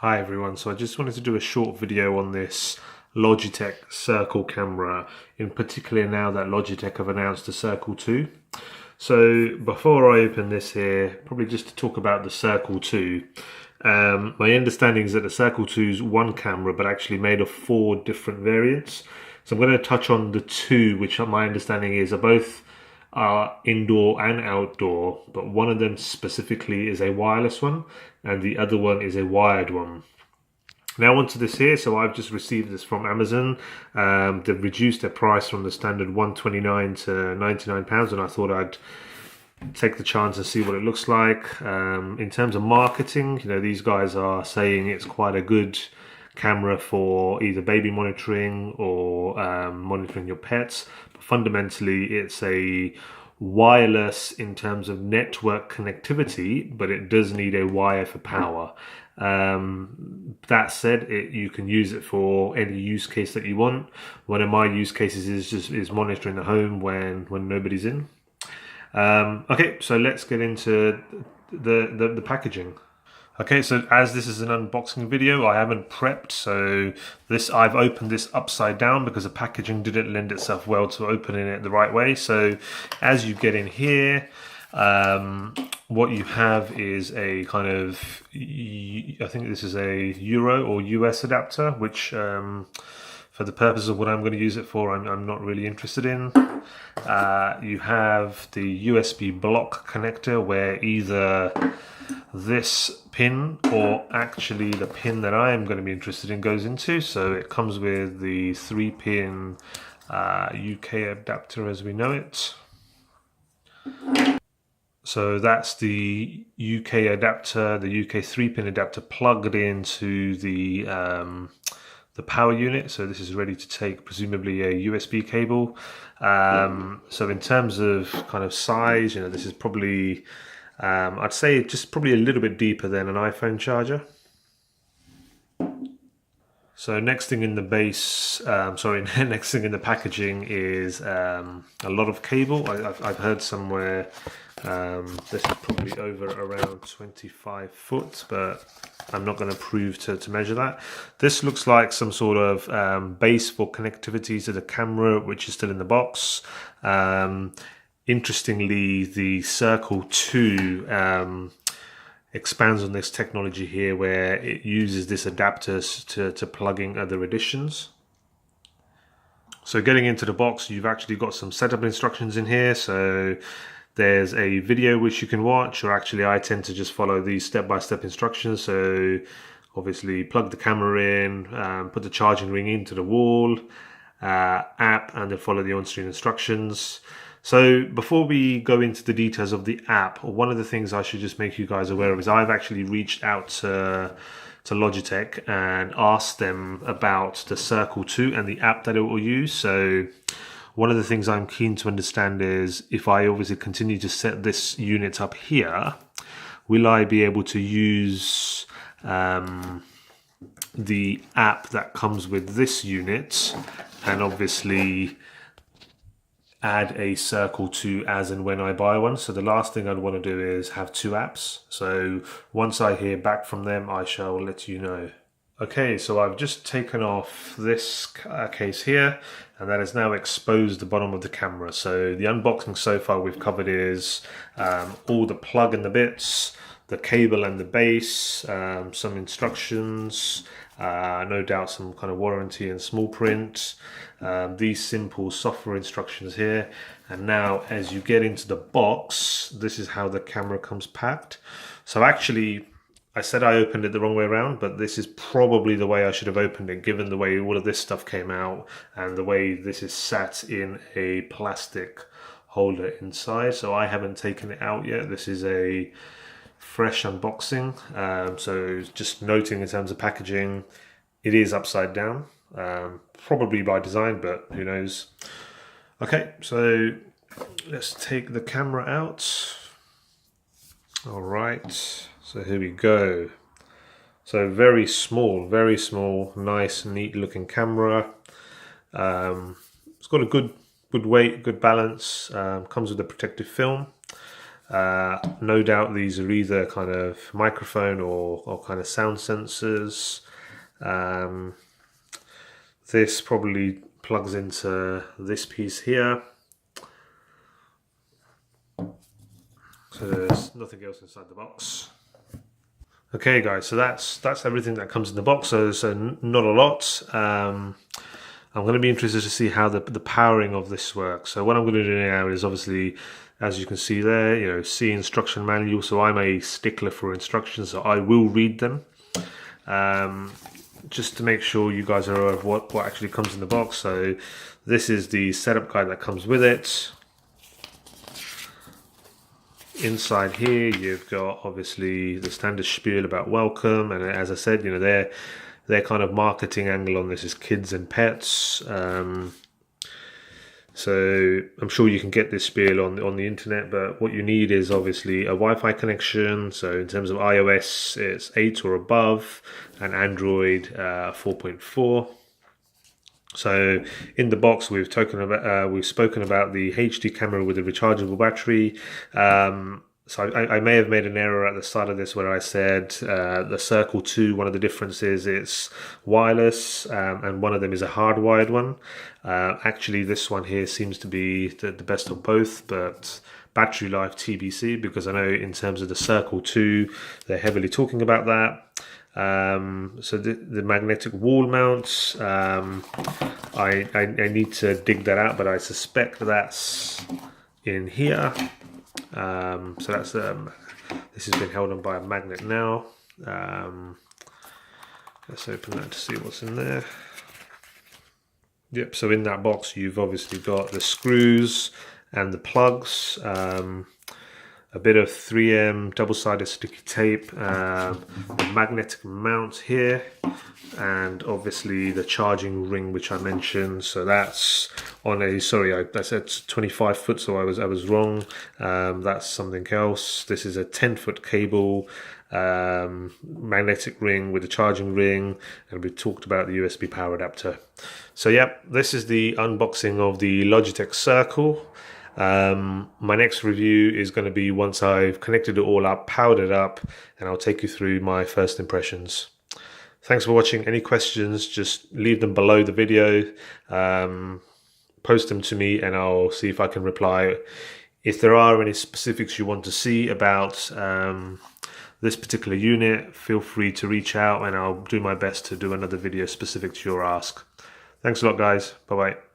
Hi everyone, so I just wanted to do a short video on this Logitech Circle camera, in particular now that Logitech have announced the Circle 2. So before I open this here, probably just to talk about the Circle 2. My understanding is that the Circle 2 is one camera but actually made of 4 different variants. So I'm going to touch on the 2, which my understanding is are both indoor and outdoor, but one of them specifically is a wireless one and the other one is a wired one. Now onto this here, so I've just received this from Amazon. They've reduced their price from the standard £129 to £99, and I thought I'd take the chance and see what it looks like. In terms of marketing, these guys are saying it's quite a good camera for either baby monitoring or monitoring your pets. But fundamentally, it's a wireless in terms of network connectivity, but it does need a wire for power. That said, you can use it for any use case that you want. One of my use cases is monitoring the home when nobody's in. Okay, so let's get into the packaging. Okay, so as this is an unboxing video, I haven't prepped, so I've opened this upside down because the packaging didn't lend itself well to opening it the right way. So as you get in here, what you have is a kind of, I think this is a Euro or US adapter, which for the purpose of what I'm going to use it for, I'm not really interested in. You have the USB block connector where either this pin or actually the pin that I am going to be interested in goes into. So it comes with the 3-pin UK adapter as we know it. So that's the UK adapter, the UK 3-pin adapter plugged into the power unit. So this is ready to take presumably a USB cable. So in terms of kind of size, this is probably I'd say just probably a little bit deeper than an iPhone charger. So next thing in the next thing in the packaging is a lot of cable. I've heard somewhere this is probably over around 25 foot, but I'm not going to prove to measure that. This looks like some sort of base for connectivity to the camera, which is still in the box. Interestingly, the Circle 2 expands on this technology here where it uses this adapter to plug in other additions. So getting into the box, you've actually got some setup instructions in here. So there's a video which you can watch, or actually I tend to just follow these step-by-step instructions. So obviously plug the camera in, put the charging ring into the wall, app, and then follow the on-screen instructions. So before we go into the details of the app, one of the things I should just make you guys aware of is I've actually reached out to Logitech and asked them about the Circle 2 and the app that it will use. So one of the things I'm keen to understand is if I obviously continue to set this unit up here, will I be able to use the app that comes with this unit and obviously add a Circle 2 as and when I buy one. So the last thing I'd want to do is have 2 apps. So once I hear back from them, I shall let you know. Okay, so I've just taken off this case here, and that has now exposed the bottom of the camera. So the unboxing so far we've covered is all the plug and the bits, the cable and the base, some instructions, no doubt some kind of warranty and small print, these simple software instructions here. And now as you get into the box, this is how the camera comes packed. So actually I said I opened it the wrong way around, but this is probably the way I should have opened it, given the way all of this stuff came out and the way this is sat in a plastic holder inside. So I haven't taken it out yet. This is a fresh unboxing. So just noting in terms of packaging, it is upside down, probably by design, but who knows. Okay, so let's take the camera out. All right, so here we go. So very small, nice, neat looking camera. It's got a good weight, good balance. Comes with a protective film. No doubt these are either kind of microphone or kind of sound sensors. This probably plugs into this piece here. So there's nothing else inside the box. Okay guys, so that's everything that comes in the box, so not a lot. I'm going to be interested to see how the powering of this works. So what I'm going to do now is, obviously, as you can see there, you know, see instruction manual. So I'm a stickler for instructions, so I will read them. Just to make sure you guys are aware of what actually comes in the box. So this is the setup guide that comes with it. Inside here you've got obviously the standard spiel about welcome, and as I said, you know, their kind of marketing angle on this is kids and pets. So I'm sure you can get this spiel on the internet, but what you need is obviously a Wi-Fi connection. So in terms of iOS, it's 8 or above, and Android 4.4. So in the box we've spoken about the HD camera with a rechargeable battery. So I may have made an error at the start of this where I said the Circle 2, one of the differences, it's wireless, and one of them is a hardwired one. Actually, this one here seems to be the best of both, but battery life TBC, because I know in terms of the Circle 2, they're heavily talking about that. So the magnetic wall mounts, I need to dig that out, but I suspect that's in here. So that's this has been held on by a magnet now. Let's open that to see what's in there. Yep, so in that box you've obviously got the screws and the plugs, a bit of 3M double-sided sticky tape, the magnetic mount here, and obviously the charging ring which I mentioned. So that's on a, sorry, I said 25 foot, so I was wrong. That's something else. This is a 10-foot cable, magnetic ring with a charging ring, and we talked about the USB power adapter. So yep, this is the unboxing of the Logitech Circle. My next review is going to be once I've connected it all up, powered it up, and I'll take you through my first impressions. Thanks for watching. Any questions, just leave them below the video, post them to me, and I'll see if I can reply. If there are any specifics you want to see about this particular unit, feel free to reach out and I'll do my best to do another video specific to your ask. Thanks a lot guys, bye bye.